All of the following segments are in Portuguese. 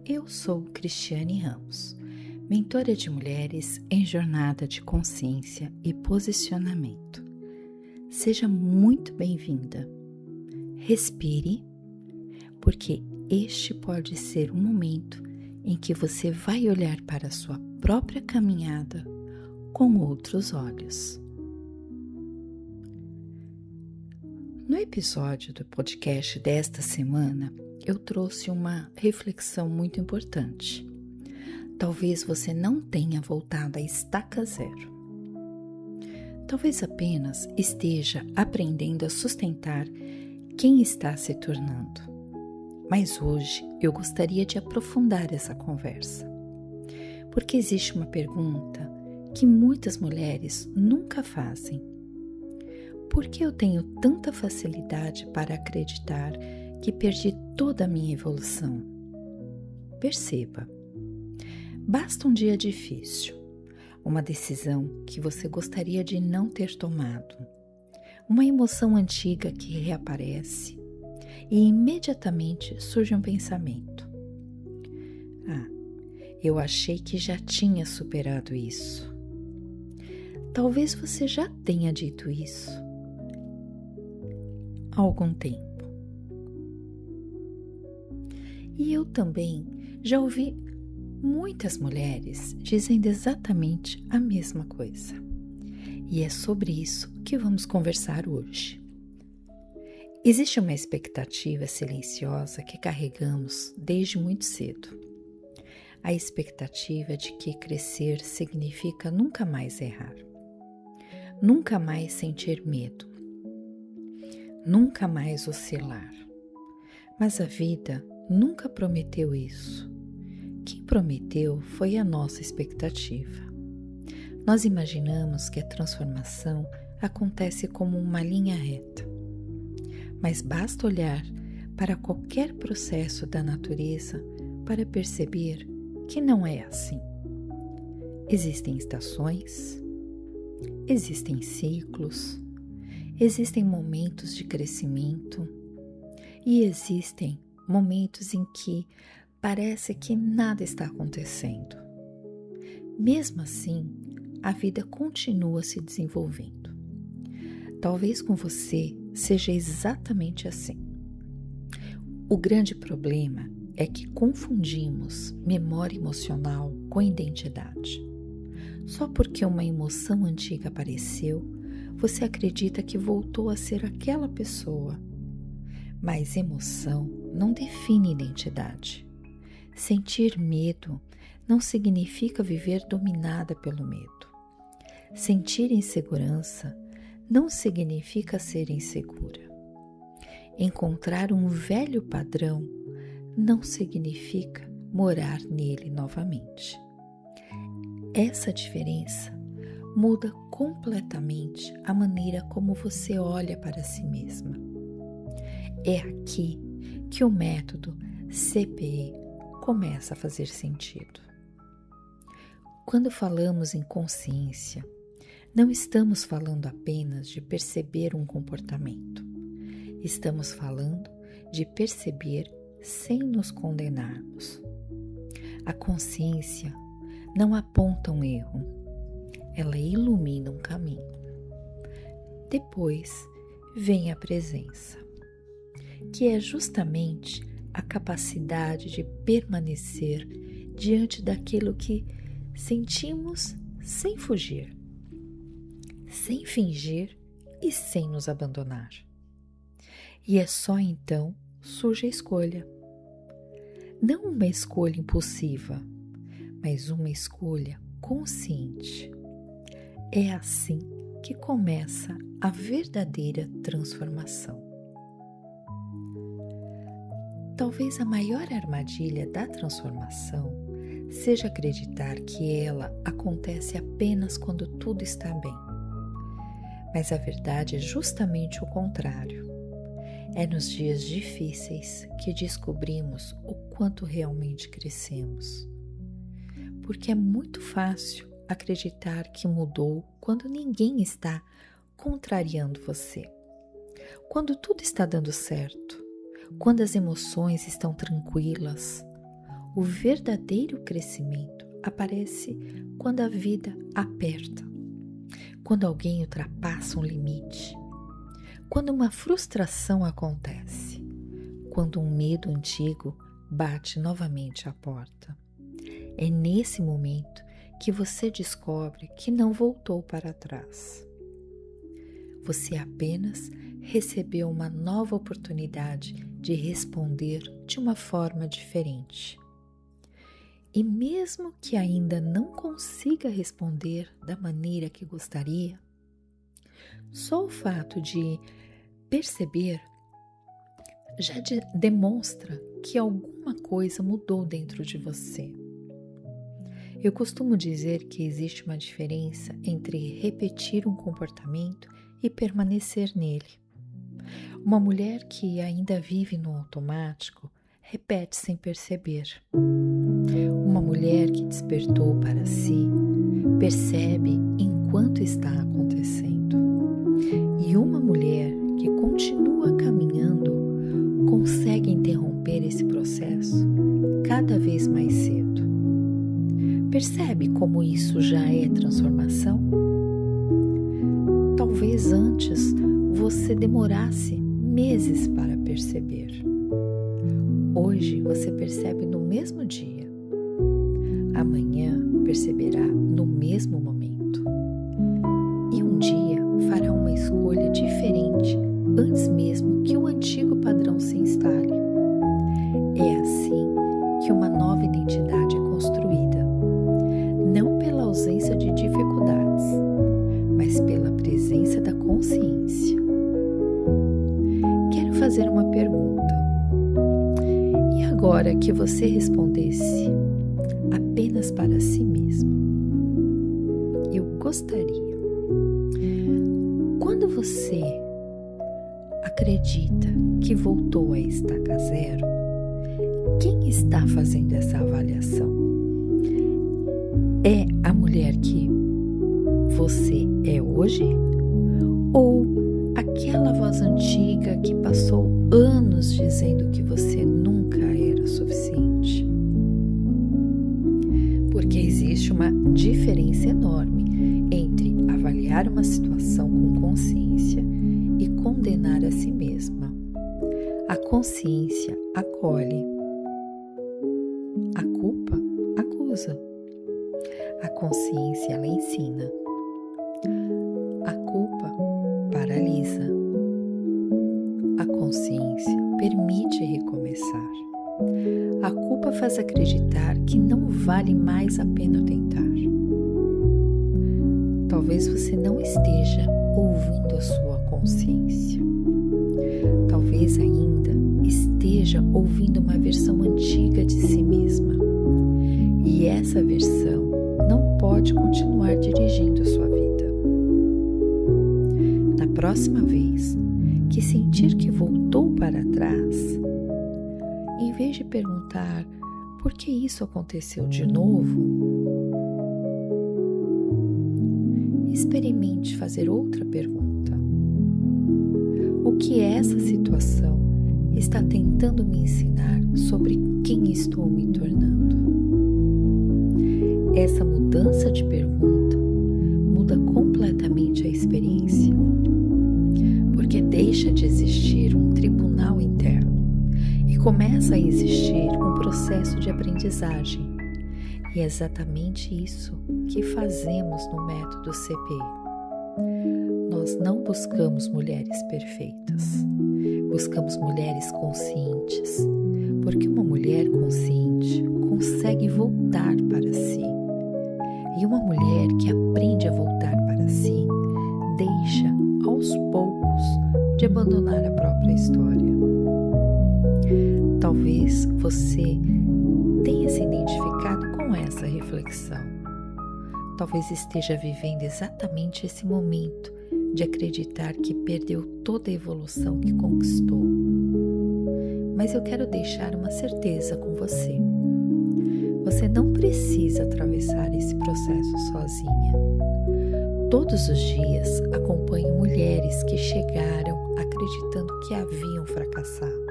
Eu sou Cristiane Ramos, mentora de mulheres em jornada de consciência e posicionamento. Seja muito bem-vinda. Respire, porque este pode ser um momento em que você vai olhar para a sua própria caminhada com outros olhos. No episódio do podcast desta semana, eu trouxe uma reflexão muito importante. Talvez você não tenha voltado à estaca zero. Talvez apenas esteja aprendendo a sustentar quem está se tornando. Mas hoje eu gostaria de aprofundar essa conversa. Porque existe uma pergunta que muitas mulheres nunca fazem. Por que eu tenho tanta facilidade para acreditar que perdi toda a minha evolução? Perceba, basta um dia difícil, uma decisão que você gostaria de não ter tomado, uma emoção antiga que reaparece e imediatamente surge um pensamento. Eu achei que já tinha superado isso. Talvez você já tenha dito isso há algum tempo. E eu também já ouvi muitas mulheres dizendo exatamente a mesma coisa. E é sobre isso que vamos conversar hoje. Existe uma expectativa silenciosa que carregamos desde muito cedo. A expectativa de que crescer significa nunca mais errar, nunca mais sentir medo, nunca mais oscilar. Mas a vida nunca prometeu isso. Quem prometeu foi a nossa expectativa. Nós imaginamos que a transformação acontece como uma linha reta. Mas basta olhar para qualquer processo da natureza para perceber que não é assim. Existem estações, existem ciclos, existem momentos de crescimento e existem momentos em que parece que nada está acontecendo. Mesmo assim, a vida continua se desenvolvendo. Talvez com você seja exatamente assim. O grande problema é que confundimos memória emocional com identidade. Só porque uma emoção antiga apareceu, você acredita que voltou a ser aquela pessoa. Mas emoção não define identidade. Sentir medo não significa viver dominada pelo medo. Sentir insegurança não significa ser insegura. Encontrar um velho padrão não significa morar nele novamente. Essa diferença muda completamente a maneira como você olha para si mesma. É aqui que o método CPE começa a fazer sentido. Quando falamos em consciência, não estamos falando apenas de perceber um comportamento. Estamos falando de perceber sem nos condenarmos. A consciência não aponta um erro, ela ilumina um caminho. Depois vem a presença, que é justamente a capacidade de permanecer diante daquilo que sentimos sem fugir, sem fingir e sem nos abandonar. E é só então surge a escolha. Não uma escolha impulsiva, mas uma escolha consciente. É assim que começa a verdadeira transformação. Talvez a maior armadilha da transformação seja acreditar que ela acontece apenas quando tudo está bem. Mas a verdade é justamente o contrário. É nos dias difíceis que descobrimos o quanto realmente crescemos. Porque é muito fácil acreditar que mudou quando ninguém está contrariando você. Quando tudo está dando certo, quando as emoções estão tranquilas, O verdadeiro crescimento aparece quando a vida aperta, quando alguém ultrapassa um limite, quando uma frustração acontece, quando um medo antigo bate novamente à porta. É nesse momento que você descobre que não voltou para trás. Você apenas recebeu uma nova oportunidade de responder de uma forma diferente. E mesmo que ainda não consiga responder da maneira que gostaria, só o fato de perceber já demonstra que alguma coisa mudou dentro de você. Eu costumo dizer que existe uma diferença entre repetir um comportamento e permanecer nele. Uma mulher que ainda vive no automático repete sem perceber. Uma mulher que despertou para si percebe enquanto está acontecendo. E uma mulher que continua caminhando consegue interromper esse processo cada vez mais cedo. Percebe como isso já é transformação? Talvez antes você demorasse meses para perceber. Hoje você percebe no mesmo dia. Amanhã perceberá no mesmo momento. E um dia fará uma escolha diferente antes mesmo que o antigo padrão se instale. É assim que uma nova identidade é construída, não pela ausência de dificuldades, mas pela presença da consciência. Quero fazer uma pergunta. E agora que você respondesse apenas para si mesmo, eu gostaria. Quando você acredita que voltou a estaca zero, quem está fazendo essa avaliação? É a mulher que você é hoje? Ou aquela voz antiga que passou anos dizendo que você nunca era suficiente? Porque existe uma diferença enorme entre avaliar uma situação com consciência e condenar a si mesma. A consciência acolhe, a culpa acusa. A consciência ela ensina, a culpa paralisa. A consciência permite recomeçar. A culpa faz acreditar que não vale mais a pena tentar. Talvez você não esteja ouvindo a sua consciência. Talvez ainda esteja ouvindo uma versão antiga de si mesma. E essa versão não pode continuar dirigindo a sua vida. Na próxima vez que sentir que voltou para trás, em vez de perguntar por que isso aconteceu de novo, experimente fazer outra pergunta. O que essa situação está tentando me ensinar sobre quem estou me tornando? Essa mudança de pergunta muda completamente a experiência, porque deixa de existir um tribunal interno e começa a existir um processo de aprendizagem. E é exatamente isso que fazemos no método CPI. Nós não buscamos mulheres perfeitas, buscamos mulheres conscientes, porque uma mulher consciente consegue voltar para si. E uma mulher que aprende a voltar para si deixa, aos poucos, de abandonar a própria história. Talvez você tenha se identificado com essa reflexão. Talvez esteja vivendo exatamente esse momento de acreditar que perdeu toda a evolução que conquistou. Mas eu quero deixar uma certeza com você. Você não precisa atravessar esse processo sozinha. Todos os dias acompanho mulheres que chegaram acreditando que haviam fracassado.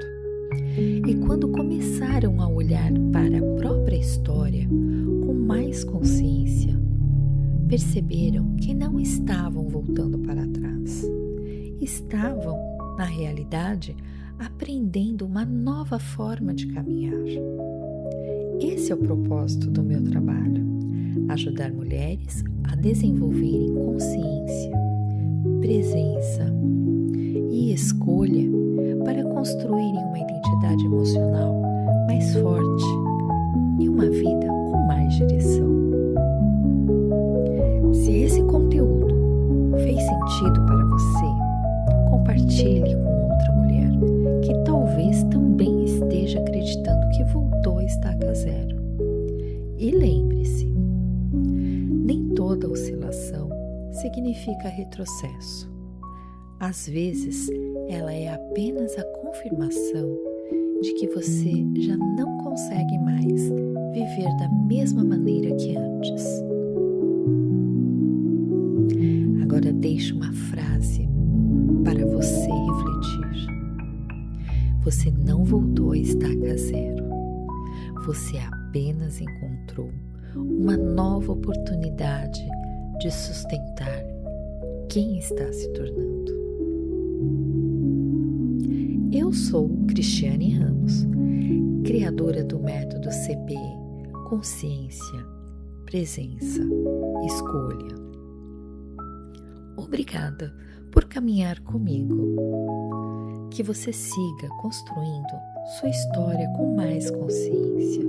E quando começaram a olhar para a própria história com mais consciência, perceberam que não estavam voltando para trás. Estavam, na realidade, aprendendo uma nova forma de caminhar. Esse é o propósito do meu trabalho: ajudar mulheres a desenvolverem consciência, presença e escolha para construírem uma identidade emocional mais forte e uma vida com mais direção. Se esse conteúdo fez sentido para você, compartilhe com outra mulher que talvez também esteja acreditando que voltou a estaca zero. E lembre-se, nem toda oscilação significa retrocesso. Às vezes, ela é apenas a confirmação de que você já não consegue mais viver da mesma maneira que antes. Agora deixo uma frase para você refletir. Você não voltou a estaca zero. Você apenas encontrou uma nova oportunidade de sustentar quem está se tornando. Eu sou Cristiane Ramos, criadora do método CPE Consciência, Presença, Escolha. Obrigada por caminhar comigo. Que você siga construindo sua história com mais consciência,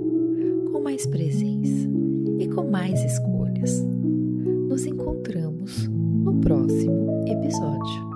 com mais presença e com mais escolhas. Nos encontramos no próximo episódio.